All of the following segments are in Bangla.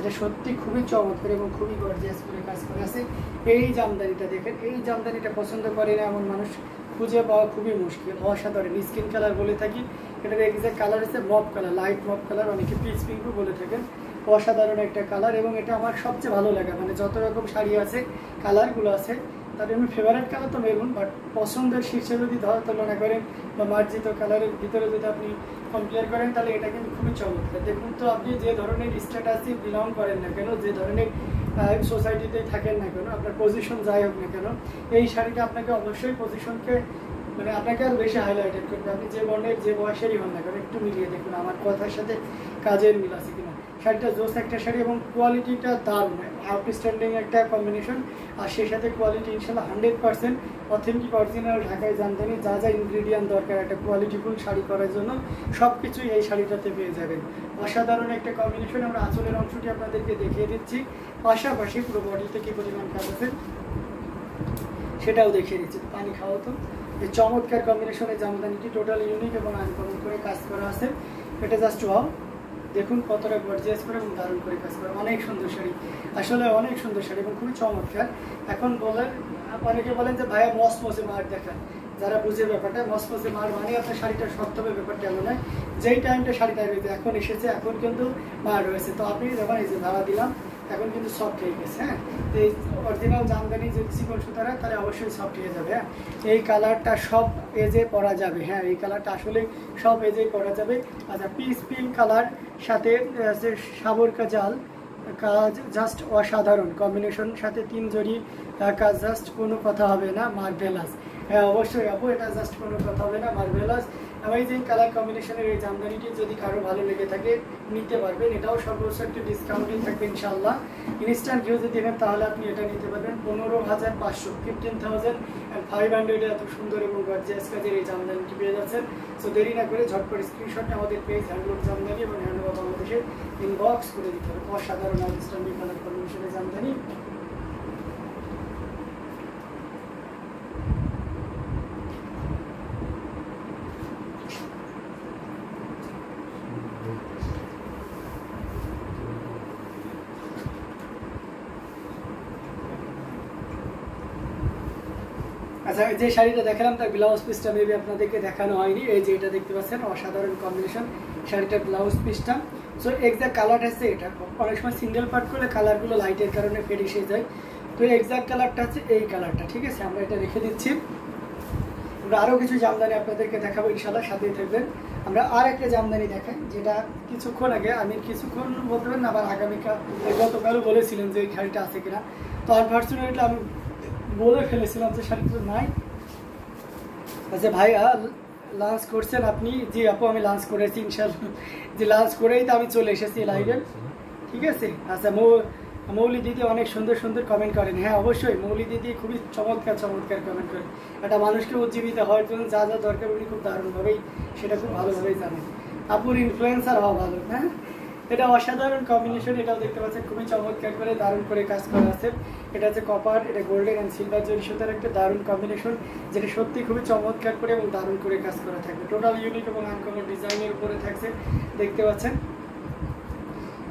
যেটা সত্যি খুবই চমৎকার এবং খুবই গর্জিয়াস করে কাজ করে আছে। এই জামদানিটা দেখেন, এই জামদানিটা পছন্দ করে না এমন মানুষ খুঁজে পাওয়া খুবই মুশকিল। অসাধারণ স্কিন কালার বলে থাকি, এটার এক্সাক্ট কালার হচ্ছে মপ কালার, লাইট মপ কালার, অনেকে পিচ পিঙ্কও বলে থাকেন। অসাধারণ একটা কালার এবং এটা আমার সবচেয়ে ভালো লাগে, মানে যত রকম শাড়ি আছে কালারগুলো আছে তার আমি ফেভারিট কালার তো মেরুন, বাট পছন্দের শীর্ষে যদি তুলনা করেন বা মার্জিত কালারের ভিতরে যদি আপনি কম্পেয়ার করেন তাহলে এটা কিন্তু খুবই চমৎকার। দেখুন তো আপনি যে ধরনের স্ট্যাটাসে বিলং করেন না কেন, যে ধরনের সোসাইটিতে থাকেন না কেন, আপনার পজিশন যাই হোক না কেন, এই শাড়িটা আপনাকে অবশ্যই পজিশনকে মানে আপনাকে আর বেশি হাইলাইটেড করবে। আপনি যে বর্ণের যে বয়সেরই হন না কেন একটু মিলিয়ে দেখুন আমার কথার সাথে কাজের মিল আছে কিনা। শাড়িটা জোস একটা শাড়ি এবং কোয়ালিটিটা দারুণ, আউটস্ট্যান্ডিং একটা কম্বিনেশন। আর সেই সাথে কোয়ালিটি ইনশাল্লাহ 100% অথেন্টিক অরিজিনাল ঢাকায় জামদানি, যা যা ইনগ্রিডিয়েন্ট দরকার একটা কোয়ালিটিফুল শাড়ি করার জন্য সব কিছুই এই শাড়িটাতে পেয়ে যাবেন। অসাধারণ একটা কম্বিনেশন। আমরা আঁচলের অংশটি আপনাদেরকে দেখিয়ে দিচ্ছি, পাশাপাশি পুরো বডিতে কী পরিমাণ কাজ আছে সেটাও দেখিয়ে দিচ্ছি। পানি খাওয়া তো এই চমৎকার কম্বিনেশনের জামদানিটি টোটাল ইউনিক এবং আনকমন করে কাজ করা আছে। এটা জাস্ট ওয়াও, দেখুন কতটা গর্জিয়াস করে এবং দারুণ করে কাজ করা। অনেক সুন্দর শাড়ি, আসলে অনেক সুন্দর শাড়ি এবং খুবই চমৎকার। এখন বলেন অনেকে বলেন যে ভাইয়া মসমসে মার দেখান, যারা বুঝে ব্যাপারটা মসমসে মার মানে আপনার শাড়িটা শক্ত হবে, ব্যাপারটা এমন নয়। যেই টাইমটা শাড়িটা এখন এসেছে এখন কিন্তু মার রয়েছে, তো আপনি যখন এই যে ধারা দিলাম এখন কিন্তু সফট হয়ে গেছে। হ্যাঁ, তো এই অরিজিনাল জামদানি যদি চিকন সুতারা তাহলে অবশ্যই সফট হয়ে যাবে। হ্যাঁ, এই কালারটা সব এজে পরা যাবে। হ্যাঁ, এই কালারটা আসলে সব এজে পরা যাবে। আচ্ছা, পিস পিঙ্ক কালার সাথে আছে সাবর কাজাল কাজ, জাস্ট অসাধারণ কম্বিনেশন, সাথে 3 জড়ি কাজ, জাস্ট কোনো কথা হবে না। মার্ভেলাস, হ্যাঁ অবশ্যই আপু, এটা জাস্ট কোনো কথা হবে না, মার্ভেলাস। অ্যামেজিং কালার কম্বিনেশনের এই জামদানিটি যদি কারো ভালো লেগে থাকে নিতে পারবেন। এটাও সর্বোচ্চ একটু ডিসকাউন্টিং থাকবে ইনশাআল্লাহ। ইনস্ট্যান্ট ভিউ যদি দেবেন তাহলে আপনি এটা নিতে পারবেন 15,500, 15,500 এত সুন্দর এবং গর্জিয়াস কাজের এই জামদানিটি পেয়ে যাচ্ছেন। সো দেরি না করে ঝটপট স্ক্রিনশট আমাদের পেজ হ্যান্ডলুম জামদানি এবং হ্যান্ডলুম বাংলাদেশে ইনবক্স করে দিতে হবে। অসাধারণ আউটস্ট্যান্ডিং কালার কম্বিনেশনের জামদানি। আচ্ছা, যে শাড়িটা দেখালাম তার ব্লাউজ পিসটা মেবি আপনাদেরকে দেখানো হয়নি। এই যে এটা দেখতে পাচ্ছেন অসাধারণ কম্বিনেশন শাড়িটার ব্লাউজ পিসটা। সো এক্সাক্ট কালারটা হচ্ছে এটা। অনেক সময় সিঙ্গেল পার্ট করলে কালারগুলো লাইটের কারণে ফেড এসে যায়, তো এক্সাক্ট কালারটা হচ্ছে এই কালারটা। ঠিক আছে, আমরা এটা রেখে দিচ্ছি। আমরা আরও কিছু জামদানি আপনাদেরকে দেখাবো ইনশাল্লাহ, সাথেই থাকবেন। আমরা আর একটা জামদানি দেখাই যেটা কিছুক্ষণ আগে আমি কিছুক্ষণ বলতে পারেন আবার আগামীকাল গতকালও বলেছিলেন যে এই শাড়িটা আছে কিনা, তো আনফর্চুনেটলি আমি বলে ফেলেছিলাম যে শাড়িটা নাই। আচ্ছা ভাইয়া লাঞ্চ করছেন আপনি? জি আপু, আমি লাঞ্চ করেছি ইনশাল্লাহ, যে লাঞ্চ করেই তো আমি চলে এসেছি লাইভে। ঠিক আছে। আচ্ছা, মৌলি দিদি অনেক সুন্দর সুন্দর কমেন্ট করেন। হ্যাঁ অবশ্যই, মৌলি দিদি খুবই চমৎকার চমৎকার কমেন্ট করেন। একটা মানুষকে উজ্জীবিত হওয়ার জন্য যা যা দরকার উনি খুব দারুণভাবেই সেটা খুব ভালোভাবেই জানেন। আপুর ইনফ্লুয়েন্সার হওয়া ভালো। হ্যাঁ, এটা অসাধারণ কম্বিনেশন, এটাও দেখতে পাচ্ছেন খুবই চমৎকার করে দারুণ করে কাজ করা আছে। এটা হচ্ছে কপার, এটা গোল্ডেন অ্যান্ড সিলভার জরি সুতার একটা দারুণ কম্বিনেশন, যেটা সত্যি খুবই চমৎকার করে এবং দারুণ করে কাজ করা থাকবে। টোটাল ইউনিক এবং আনকমন ডিজাইনের উপরে থাকছে, দেখতে পাচ্ছেন।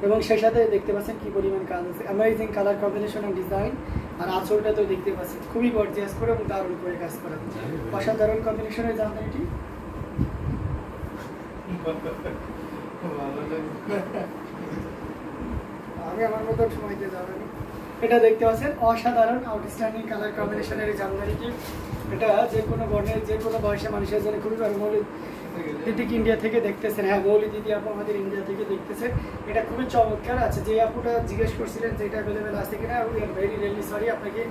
এবং সেই সাথে দেখতে পাচ্ছেন কি পরিমাণ কাজ আছে, amazing colour combination and design. আর আঁচলটা তো দেখতে পাচ্ছেন খুবই গর্জিয়াস করে এবং দারুণ করে কাজ করা, অসাধারণ কম্বিনেশনের জামদানিটি। আমি আমার মতো সময় দিয়ে যাবেন। এটা দেখতে পাচ্ছেন অসাধারণ আউটস্ট্যান্ডিং কালার কম্বিনেশনের এই জামদানিটি। এটা যে কোনো বর্ণের যে কোনো বয়সের মানুষের জন্য খুবই ভালো। মৌলি দিদি ইন্ডিয়া থেকে দেখতেছেন, হ্যাঁ মৌলি দিদি আপু আমাদের ইন্ডিয়া থেকে দেখতেছে। এটা খুবই চমৎকার আছে। যে আপুটা জিজ্ঞেস করছিলেন যে এটা অ্যাভেলেবেল আছে কিনা, ভেরি রিয়েলি সরি, আপনাকে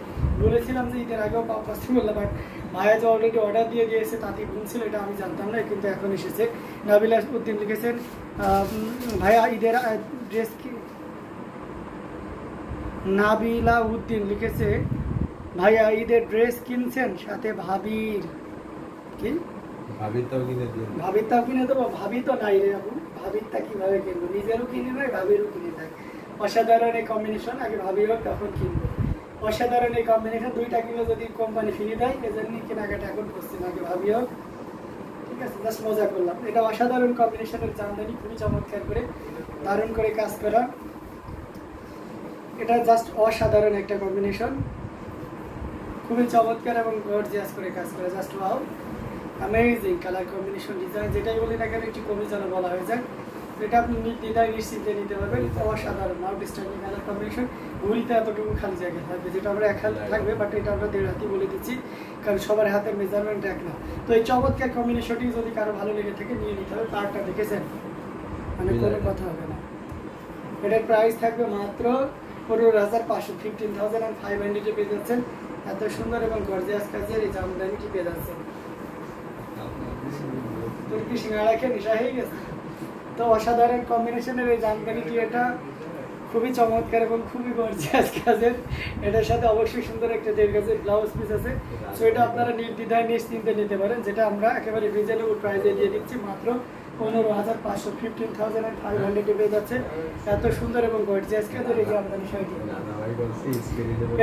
বলেছিলাম যে ঈদের আগেও পসিবল না, বাট ভাইয়া যে অলরেডি অর্ডার দিয়ে দিয়েছে তাতেই ভুলছিল, এটা আমি জানতাম না, কিন্তু এখন এসেছে। নাবিলা উদ্দিন লিখেছেন ভাইয়া ঈদের ড্রেস কি, নাবিলা উদ্দিন লিখেছে ভাইয়া ঈদের ড্রেস কিনছেন, সাথে ভাবির কি ভাবিরটাও কিনে দেবো। ভাবি তো নাই রে আপু, ভাবিরটা কিভাবে কিনবো? নিজেরও কিনে নয়, ভাবিরও কিনে দেয়। অসাধারণ এই কম্বিনেশন, আগে ভাবি হোক তখন কিনবো। অসাধারণ এই কম্বিনেশন, দুইটা কিলো যদি কোম্পানি ফিরে দেয় এজন্য কেনাকাটা এখন করছি না, আগে ভাবি হোক। ঠিক আছে, জাস্ট মজা করলাম। এটা অসাধারণ কম্বিনেশনের জামদানি, খুবই চমৎকার করে দারুণ করে কাজ করা। এটা জাস্ট অসাধারণ একটা কম্বিনেশন, খুবই চমৎকার এবং গর্জিয়াস করে কাজ করে, just wow, amazing colour combination design, যেটাই বলি না কেন একটু কমই যেন বলা হয়ে যায়। এটা আপনি ডিজাইন নিশ্চিন্তে নিতে পারবেন, অসাধারণ আউটস্ট্যান্ডিং কালার কম্বিনেশন। ঘুরিতে এতটুকু খালি জায়গা থাকবে, যেটা আমরা এক হাত থাকবে, বাট এটা আমরা 1.5 হাতই বলে দিচ্ছি, কারণ সবার হাতের মেজারমেন্ট এক না। তো এই চমৎকার কম্বিনেশনটি যদি কারো ভালো লেগে থাকে নিয়ে নিতে হবে। পার্কটা দেখেছেন, মানে কোনো কথা হবে না। এটার প্রাইস থাকবে মাত্র 15,500, 15,500 পেয়ে যাচ্ছেন। এত সুন্দর এবং গর্জিয়াস কাজের এই জামদানিটি পেয়ে যাচ্ছেন। তুর্কি সিঙ্গাড়া খেয়ে নেশা হয়ে গেছে। তো অসাধারণ কম্বিনেশনের এই জামদানিটি, এটা খুবই চমৎকার এবং খুবই গর্জিয়াস কাজের। এটার সাথে অবশ্যই সুন্দর একটা 1.5 গজের ব্লাউজ পিস আছে। সো এটা আপনারা নির্দ্বিধায় নিশ্চিন্তে নিতে পারেন, যেটা আমরা একেবারে রিজনেবল প্রাইসে দিয়ে দিচ্ছি মাত্র 15,500, 15,500 পেয়ে যাচ্ছে। এত সুন্দর এবং গর্জিয়াস কাজের এই জামদানি শাড়িটি,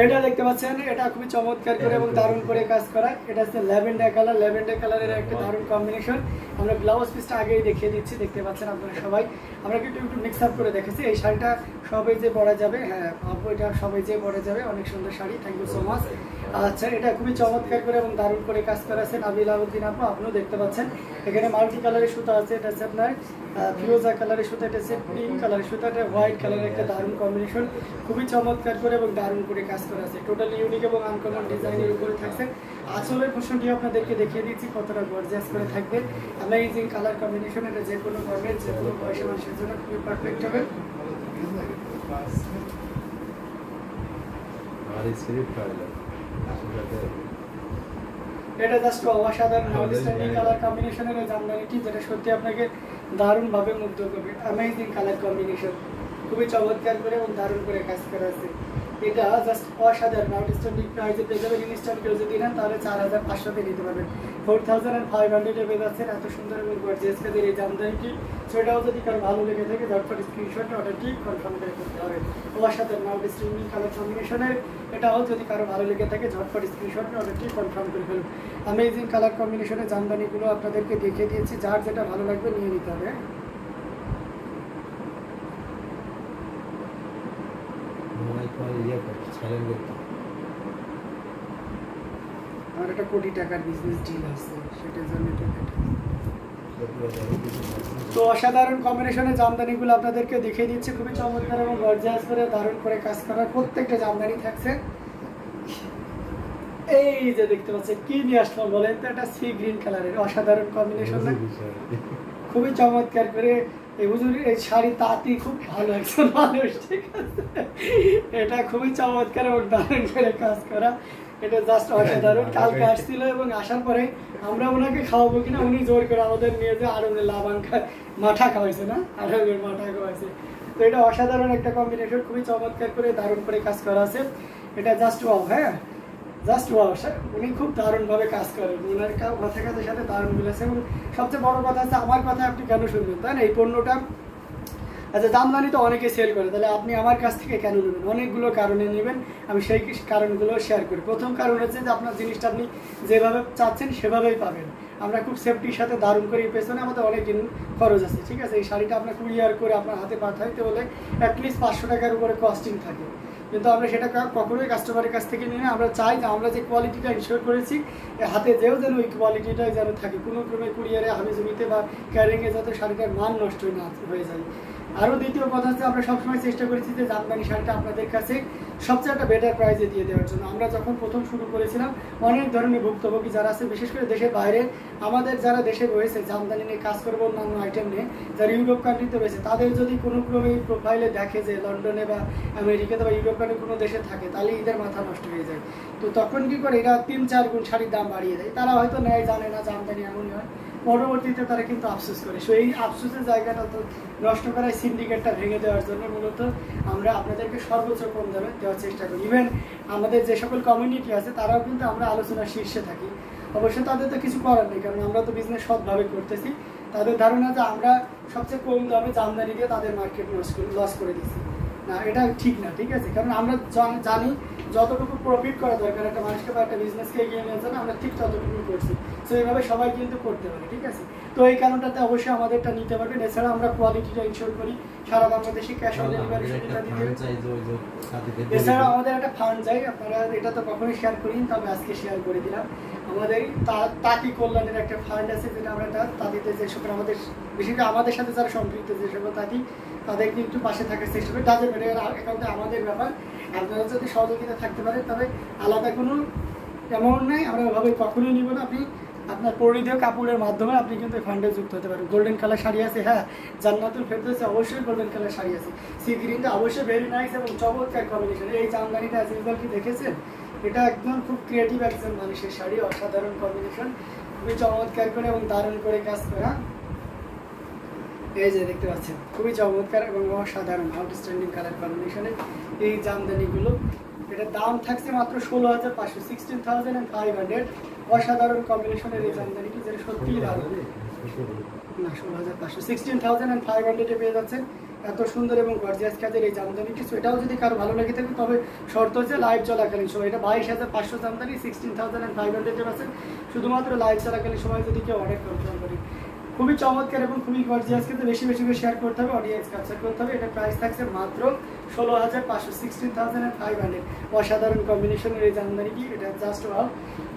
এটা দেখতে পাচ্ছেন, এটা খুবই চমৎকার করে এবং দারুণ করে কাজ করা। এটা হচ্ছে ল্যাভেন্ডার কালার, ল্যাভেন্ডার কালারের একটা দারুণ কম্বিনেশন। আমরা ব্লাউজ পিসটা আগেই দেখিয়ে দিচ্ছি, দেখতে পাচ্ছেন আপনারা সবাই। আমরা কিন্তু একটু মিক্স আপ করে দেখেছি। এই শাড়িটা সবাই যে পরা যাবে, হ্যাঁ আপু এটা সবাই যে পরা যাবে, অনেক সুন্দর sari, thank you so much. আচ্ছা, এটা খুবই চমৎকার করে এবং দারুণ করে কাজ করা আছে নাবিল আবুদ্দিন আপু, আপনিও দেখতে পাচ্ছেন। এখানে মাল্টি কালারের সুতা আছে, এটা হচ্ছে আপনার ফিরোজা কালারের সুতা, এটা হচ্ছে পিঙ্ক কালারের সুতা, এটা হোয়াইট কালারের একটা দারুণ কম্বিনেশন, খুবই চমৎকার করে এবং দারুণ করে কাজ করা আছে। টোটালি ইউনিক এবং আনকমন ডিজাইনের উপরে থাকছে। আঁচলের পোর্শনটি আপনাদেরকে দেখিয়ে দিচ্ছি কতটা গর্জিয়াস করে থাকবে, অ্যামেজিং কালার কম্বিনেশন। এটা যে কোনো গরমের যে কোনো বয়সের মানুষের জন্য খুবই পারফেক্ট হবে। এটা জাস্ট অসাধারণ আউটস্ট্যান্ডিং কালার কম্বিনেশনের জামদানিটি, যেটা সত্যি আপনাকে দারুণভাবে মুগ্ধ করবে। অ্যামেজিং কালার কম্বিনেশন, খুবই চমৎকার করে এবং দারুণ করে কাজ করা আছে। এটা জাস্ট অসাধারণ আউটস্ট্যান্ডিং প্রাইসে পেয়ে যাবেন। ইনস্ট্যান্ট কেউ যদি নেন তাহলে 4,500 নিতে পারবেন, 4,500 পেয়ে যাচ্ছেন। এত সুন্দর এবং গর্জিয়াস কাজের এই জামদানিটি, সেটাও যদি কারো ভালো লেগে থাকে ঝটপট স্ক্রিনশট অর্ডারটি কনফার্ম করে করতে হবে। অসাধারণ আউটস্ট্যান্ডিং কালার কম্বিনেশনের, এটাও যদি কারো ভালো লেগে থাকে ঝটপট স্ক্রিনশট অর্ডারটি কনফার্ম করে ফেলুন। অ্যামেজিং কালার কম্বিনেশনের জামদানিগুলো আপনাদেরকে দেখিয়ে দিয়েছি, যার যেটা ভালো লাগবে নিয়ে নিতে হবে। আমার একটা কোটি টাকার বিজনেস ডিল আছে, সেটার জন্য তো অসাধারণ কম্বিনেশনের জামদানিগুলো আপনাদেরকে দেখিয়ে দিচ্ছে, খুবই চমৎকার এবং গর্জিয়াস করে দারুণ করে কাজ করা। প্রত্যেকটা জামদানি থাকছে। এই যে দেখতে পাচ্ছেন, কি নিয়ে আসলাম বলেন তো, এটা সি গ্রিন কালারের অসাধারণ কম্বিনেশন, খুবই চমৎকার করে। এই হুজুরের এই শাড়ি তাঁতি খুব ভালো একজন মানুষ, ঠিক আছে। এটা খুবই চমৎকার এবং দারুণ করে কাজ করা, এটা জাস্ট অসাধারণ। কালকে আসছিল এবং আসার পরে আমরা ওনাকে খাওয়াবো কিনা, উনি জোর করে আমাদের নিয়ে যে আরো লাভান মাঠা খাওয়াইছে, না আরবের মাঠা খাওয়াইছে। তো এটা অসাধারণ একটা কম্বিনেশন, খুবই চমৎকার করে দারুণ করে কাজ করা আছে। এটা জাস্ট ওয়াও, হ্যাঁ জাস্ট ওয়াও। উনি খুব দারুণভাবে কাজ করেন, ওনার কথা কাজের সাথে দারুণ মিলেছে। এবং সবচেয়ে বড় কথা হচ্ছে, আমার কথা আপনি কেন শুনবেন, তাই না? এই পণ্যটা আচ্ছা জামদানি তো অনেকে সেল করে, তাহলে আপনি আমার কাছ থেকে কেন নেবেন? অনেকগুলো কারণে নেবেন, আমি সেই কারণগুলো শেয়ার করি। প্রথম কারণ হচ্ছে যে আপনার জিনিসটা আপনি যেভাবে চাচ্ছেন সেভাবেই পাবেন। আমরা খুব সেফটির সাথে দারুণ করে, পেছনে আমাদের অনেক দিন খরচ আছে, ঠিক আছে। এই শাড়িটা আপনার কুরিয়ার করে আপনার হাতে পাঠাইতে হলে অ্যাটলিস্ট 500 টাকার উপরে কস্টিং থাকে, কিন্তু আমরা সেটা কখনোই কাস্টমারের কাছ থেকে নিয়ে আমরা চাই যে আমরা যে কোয়ালিটিটা ইনশিওর করেছি হাতে যেও যেন ওই কোয়ালিটিটাই যেন থাকে, কোনো ক্রমে কুরিয়ারে হাবিজুবিতে বা ক্যারিংয়ে যাতে শাড়িটার মান নষ্ট না হয়ে যায়। আরও দ্বিতীয় কথা হচ্ছে, আমরা সবসময় চেষ্টা করেছি যে জামদানি শাড়িটা আপনাদের কাছে সবচেয়ে একটা বেটার প্রাইসে দিয়ে দেওয়ার জন্য। আমরা যখন প্রথম শুরু করেছিলাম, অনেক ধরনের ভুক্তভোগী যারা আছে, বিশেষ করে দেশের বাইরে, আমাদের যারা দেশে রয়েছে জামদানি নিয়ে কাজ করবো, অন্যান্য আইটেম নিয়ে যারা ইউরোপ কান্ট্রিতে রয়েছে, তাদের যদি কোনো ক্রমে প্রোফাইলে দেখে যে লন্ডনে বা আমেরিকাতে বা ইউরোপ কান্ট্রি কোনো দেশে থাকে, তাহলে এদের মাথা নষ্ট হয়ে যায়। তো তখন কী করে, এরা 3-4 গুণ শাড়ির দাম বাড়িয়ে দেয়। তারা হয়তো নেয়, জানে না জামদানি এমনই হয়, পরবর্তীতে তারা কিন্তু আফসোস করে। সো এই আফসোসের জায়গাটা তো নষ্ট করায় সিন্ডিকেটটা ভেঙে দেওয়ার জন্য মূলত আমরা আপনাদেরকে সর্বোচ্চ কম দামে দেওয়ার চেষ্টা করি। ইভেন আমাদের যে সকল কমিউনিটি আছে তারাও কিন্তু আমরা আলোচনার শীর্ষে থাকি। অবশ্যই তাদের তো কিছু করার নেই, কারণ আমরা তো বিজনেস সৎভাবে করতেছি। তাদের ধারণা যে আমরা সবচেয়ে কম দামে জামদানি দিয়ে তাদের মার্কেট লস করে দিচ্ছি। না, এটা ঠিক না, ঠিক আছে। কারণ আমরা জানি যতটুকু প্রফিট করা দরকার একটা মানুষকে বা একটা বিজনেসকে এগিয়ে নিয়ে যান, আমরা ঠিক ততটুকু করছি। তো এইভাবে সবাই কিন্তু করতে পারে, ঠিক আছে। তো এই কারণটাতে অবশ্যই আমাদেরটা নিতে পারবেন। এছাড়া আমরা কোয়ালিটিটা ইনশিওর করি, সারা বাংলাদেশে ক্যাশ অন ডেলিভারি সুবিধা দিতে। এছাড়া আমাদের একটা ফান্ড চাই, আপনারা এটা তো কখনোই শেয়ার করিনি, তবে আজকে শেয়ার করে দিলাম। আমাদের তাঁতি কল্যাণের একটা ফান্ড আছে, যেটা আমরা তাঁতিতে যে সকল আমাদের বিশেষ করে আমাদের সাথে যারা সম্পৃক্ত যে সকল তাঁতি, তাদেরকে একটু পাশে থাকার চেষ্টা করি। তাদের অ্যাকাউন্টে আমাদের ব্যাপার, আপনারা যদি সহযোগিতা থাকতে পারেন তবে আলাদা কোনো অ্যামাউন্ট নেই, আমরা ওভাবে কখনোই নিব না। আপনি আপনার পরিধেয় কাপড়ের মাধ্যমে আপনি কিন্তু ফান্ডে যুক্ত হতে পারেন। গোল্ডেন কালার শাড়ি আছে, হ্যাঁ, জান্নাতুল ফেরদৌসে অবশ্যই গোল্ডেন কালার শাড়ি আছে। সি গ্রিনটা অবশ্যই ভেরি নাইস এবং চমৎকার কম্বিনেশন। এই জামদানিটা অ্যাজ ইউজুয়াল কি দেখেছেন, এটা একদম খুব ক্রিয়েটিভ একজন মানুষের শাড়ি, অসাধারণ কম্বিনেশন, খুবই চমৎকার করে এবং দারুণ করে কাজ করা। এই যে দেখতে পাচ্ছেন খুবই চমৎকার এবং অসাধারণ আউটস্ট্যান্ডিং কালার কম্বিনেশনের এই জামদানিগুলো। এটার দাম থাকছে মাত্র 16,500, 16,500। অসাধারণ কম্বিনেশনের এই জামদানিটি, যেটা সত্যিই দারুণ। না, 16,500, 16,500 পেয়ে যাচ্ছেন এত সুন্দর এবং গর্জিয়াস কাজের এই জামদানিটি। এটাও যদি কারো ভালো লেগে থাকে তবে শর্ত হচ্ছে লাইভ চলাকালীন সময়। এটা 22,500 জামদানি, 16,500 পাচ্ছেন শুধুমাত্র লাইভ চলাকালীন সময় যদি কেউ অর্ডার কনফার্ম করে। খুবই চমৎকার এবং খুবই গর্জিয়াস, কিন্তু বেশি বেশি করে শেয়ার করতে হবে, অডিয়েন্স ক্যাপচার করতে হবে। এটা প্রাইস থাকছে মাত্র 16,500, 16,500। অসাধারণ কম্বিনেশনের এই জামদানিটি, এটা জাস্ট ওয়াও।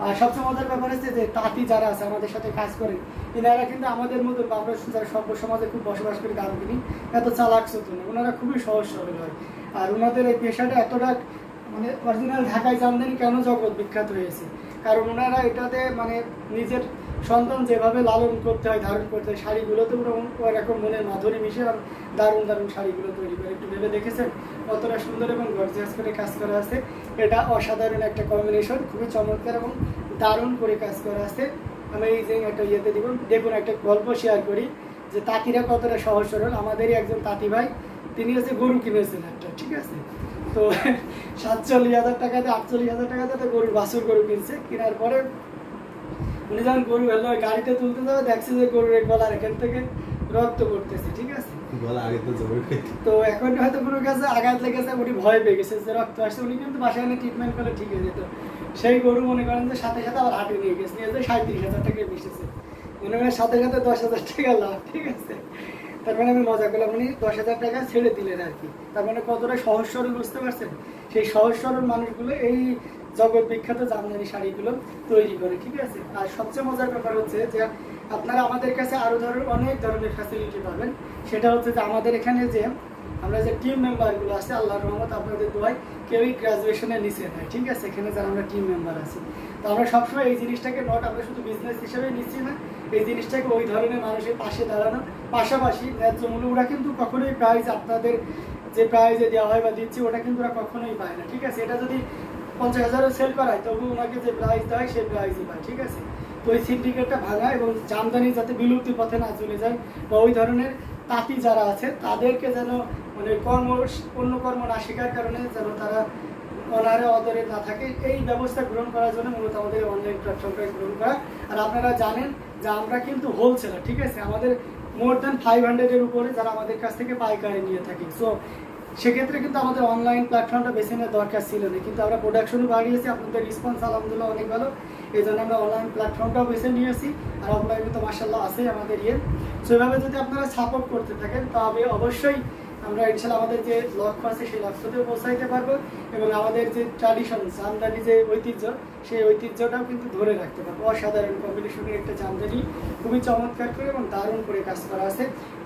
আর সবচেয়ে মজার ব্যাপার হচ্ছে যে তাঁতি যারা আছে আমাদের সাথে কাজ করেন, এনারা কিন্তু আমাদের মতো আমরা যারা সভ্য সমাজে খুব বসবাস করি দাম কিনি, এত চালাক চতুর না, ওনারা খুবই সহজ সরল হয়। আর ওনাদের এই পেশাটা এতটা মানে অরিজিনাল ঢাকায় জামদানি কেন জগৎ বিখ্যাত হয়েছে, কারণ ওনারা এটাতে মানে নিজের সন্তান যেভাবে লালন করতে হয়, ধারণ করতে হয়, শাড়িগুলোতে ওরকম মনের মাধুরী মিশে আর দারুণ দারুণ শাড়িগুলো তৈরি করে। একটু ভেবে দেখেছেন কতটা সুন্দর এবং গর্জিয়াস করে কাজ করা আছে। এটা অসাধারণ একটা কম্বিনেশন, খুবই চমৎকার এবং দারুণ করে কাজ করা আছে। আমি এই যে একটা ইয়েতে দেখুন একটা গল্প শেয়ার করি যে তাঁতিরা কতটা সহজ সরল। আমাদেরই একজন তাঁতি ভাই, তিনি হচ্ছে গরু কিনেছেন একটা, ঠিক আছে। তো 47,000 টাকাতে 48,000 টাকাতে গরুর বাছুর গরু কিনছে। কেনার পরে উনি যখন গরু হলো গাড়িতে তুলতে যাবে, দেখছে যে গরুর গলার এখান থেকে রক্ত পড়তেছে, ঠিক আছে। তো এখন হয়তো গরুর কাছে আঘাত লেগেছে, উনি ভয় পেয়ে গেছে যে রক্ত আসছে। উনি কিন্তু বাসায় এনে ট্রিটমেন্ট করলে ঠিক হয়ে যেত। সেই গরু মনে করেন যে সাথে সাথে আবার হাটে নিয়ে গেছে, নিয়ে যে 37,000 টাকায় বেঁচেছে। মনে হয় সাথে সাথে 10,000 টাকা লাভ, ঠিক আছে। তার মানে আমি মজা করলাম, উনি 10,000 টাকা ছেড়ে দিলেন আর কি। তার মানে কতটা সহজ সরল বুঝতে পারছেন। সেই সহজ সরল মানুষগুলো এই জগৎ বিখ্যাত জামদানি শাড়িগুলো তৈরি করে, ঠিক আছে। আর সবচেয়ে মজার ব্যাপার হচ্ছে যে আপনারা আমাদের কাছে আরও অনেক ধরনের ফ্যাসিলিটি পাবেন। সেটা হচ্ছে যে আমাদের এখানে যে আমরা যে টিম মেম্বারগুলো আছে, আল্লাহর রহমত আপনাদের দোয়ায় কেউই গ্রাজুয়েশনে নিচে নেয়, ঠিক আছে। এখানে যারা আমরা টিম মেম্বার আছি, তো আমরা সবসময় এই জিনিসটাকে আমরা শুধু বিজনেস হিসেবে নিচ্ছি না, এই জিনিসটাকে ওই ধরনের মানুষের পাশে দাঁড়ানো, পাশাপাশি ন্যায্য মূল্য। ওরা কিন্তু কখনোই প্রাইজ আপনাদের যে প্রাইজে দেওয়া হয় বা দিচ্ছি ওটা কিন্তু ওরা কখনোই পায় না, ঠিক আছে। এটা যদি 50,000-ও সেল করায় তবু ওনাকে যে প্রাইজ দেয় সেই প্রাইজই পায়, ঠিক আছে। তো ওই সিন্ডিকেটটা ভাঙা এবং জামদানি যাতে বিলুপ্তি পথে না চলে যায়, বা ওই ধরনের তাঁতি যারা আছে তাদেরকে যেন মানে অন্য কর্ম না শেখার কারণে যেন তারা অনারে অদরে না থাকে, এই ব্যবস্থা গ্রহণ করার জন্য মূলত আমাদের অনলাইন প্ল্যাটফর্মটা গ্রহণ করা। আর আপনারা জানেন যে আমরা কিন্তু হোলসেলার, ঠিক আছে। আমাদের মোর দ্যান 500-এর উপরে যারা আমাদের কাছ থেকে পাইকারি নিয়ে থাকি। সো সেক্ষেত্রে কিন্তু আমাদের অনলাইন প্ল্যাটফর্মটা বেছে নেওয়ার দরকার ছিল না, কিন্তু আমরা প্রোডাকশনও বাড়িয়েছি, আপনাদের রেসপন্স আলহামদুলিল্লাহ অনেক ভালো, এই জন্য আমরা অনলাইন প্ল্যাটফর্মটাও বেছে নিয়েছি। আর অফলাইনে তো মাশাআল্লাহ আছেই আমাদের সো এভাবে যদি আপনারা সাপোর্ট করতে থাকেন তবে অবশ্যই আমরা ইনশাআল্লাহ আমাদের যে লক্ষ্য আছে সেই লক্ষ্যতেও পৌঁছাইতে পারবো এবং আমাদের যে ট্র্যাডিশন জামদানি যে ঐতিহ্য সেই ঐতিহ্যটাও কিন্তু ধরে রাখতে পারবো। অসাধারণ কম্বিনেশনের একটা জামদানি, খুবই চমৎকার করে এবং দারুণ করে কাজ করা আছে,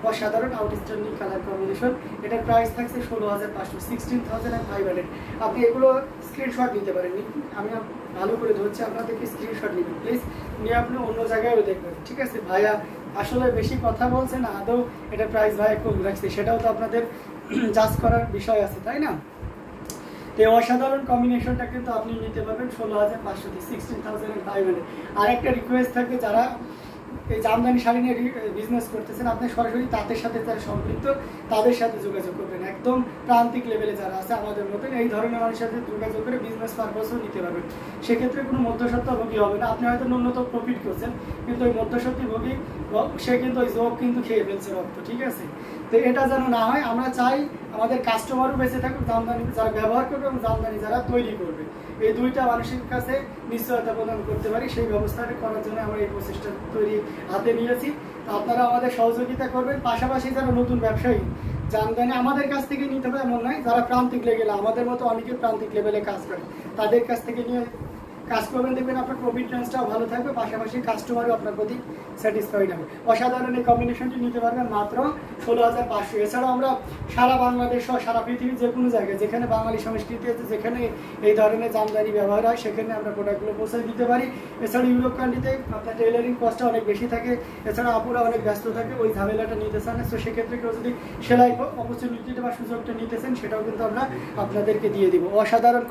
অসাধারণ আউটস্ট্যান্ডিং কালার কম্বিনেশন। এটার প্রাইস থাকছে 16,500, 16,500। আপনি এগুলো স্ক্রিনশট নিতে পারেন, আমি ভালো করে ধরছি, আপনাদেরকে স্ক্রিনশট নেবেন প্লিজ, নিয়ে আপনি অন্য জায়গায়ও দেখবেন, ঠিক আছে। ভাইয়া আসলে বেশি কথা বলছে না, আদৌ এটা প্রাইস ভাইয়া কম রাখছে সেটাও তো আপনাদের জাজ করার বিষয় আছে, তাই না। তো এই অসাধারণ কম্বিনেশনটা কিন্তু আপনি নিতে পারবেন 16,500 দিয়ে, 16,500। আর একটা রিকোয়েস্ট থাকবে, যারা এই জামদানি শাড়ি নিয়ে বিজনেস করতেছেন, আপনি সরাসরি তাদের সাথে যারা সম্পৃক্ত তাদের সাথে যোগাযোগ করবেন। একদম প্রান্তিক লেভেলে যারা আছে আমাদের মতন এই ধরনের মানুষের সাথে যোগাযোগ করে বিজনেস পারপাসও নিতে পারবেন। সেক্ষেত্রে কোনো মধ্যস্বত্বভোগী হবে না। আপনি হয়তো ন্যূনতম প্রফিট করছেন, কিন্তু ওই মধ্যস্বত্বভোগী সে কিন্তু ওই জব কিন্তু খেয়ে ফেলছে রক্ত, ঠিক আছে। তো এটা যেন না হয়, আমরা চাই আমাদের কাস্টমারও বেঁচে থাকুক, জামদানি যারা ব্যবহার করবে এবং জামদানি যারা তৈরি করবে, এই দুইটা মানুষের কাছে নিশ্চয়তা প্রদান করতে পারি, সেই ব্যবস্থাটা করার জন্য আমরা এই প্রচেষ্টা তৈরি হাতে নিয়েছি। তো আপনারা আমাদের সহযোগিতা করবেন। পাশাপাশি যারা নতুন ব্যবসায়ী জামদানি আমাদের কাছ থেকে নিতে হবে এমন নয়, যারা প্রান্তিক লেভেলে, আমাদের মতো অনেকে প্রান্তিক লেভেলে কাজ করে, তাদের কাছ থেকে নিয়ে কাজ করবেন, দেখবেন আপনার প্রফিট রেঞ্জটাও ভালো থাকবে, পাশাপাশি কাস্টমারও আপনার প্রতি স্যাটিসফাইড হবে। অসাধারণ এই কম্বিনেশনটি নিতে পারবেন মাত্র 16,500। এছাড়াও আমরা সারা বাংলাদেশ সহ সারা পৃথিবীর যে কোনো জায়গায় যেখানে বাঙালি সংস্কৃতি আছে, যেখানে এই ধরনের জামদানি ব্যবহার হয়, সেখানে আমরা প্রোডাক্টগুলো পৌঁছে দিতে পারি। এছাড়া ইউরোপ কান্ট্রিতে আপনার টেইলারিং কস্টটা অনেক বেশি থাকে, এছাড়া আপুরা অনেক ব্যস্ত থাকে, ওই ঝামেলাটা নিতে চান না। তো সেক্ষেত্রে কেউ যদি সেলাই অপরচুনিটিটা বা সুযোগটা নিতে চান, সেটাও কিন্তু আমরা আপনাদেরকে দিয়ে দিব। অসাধারণ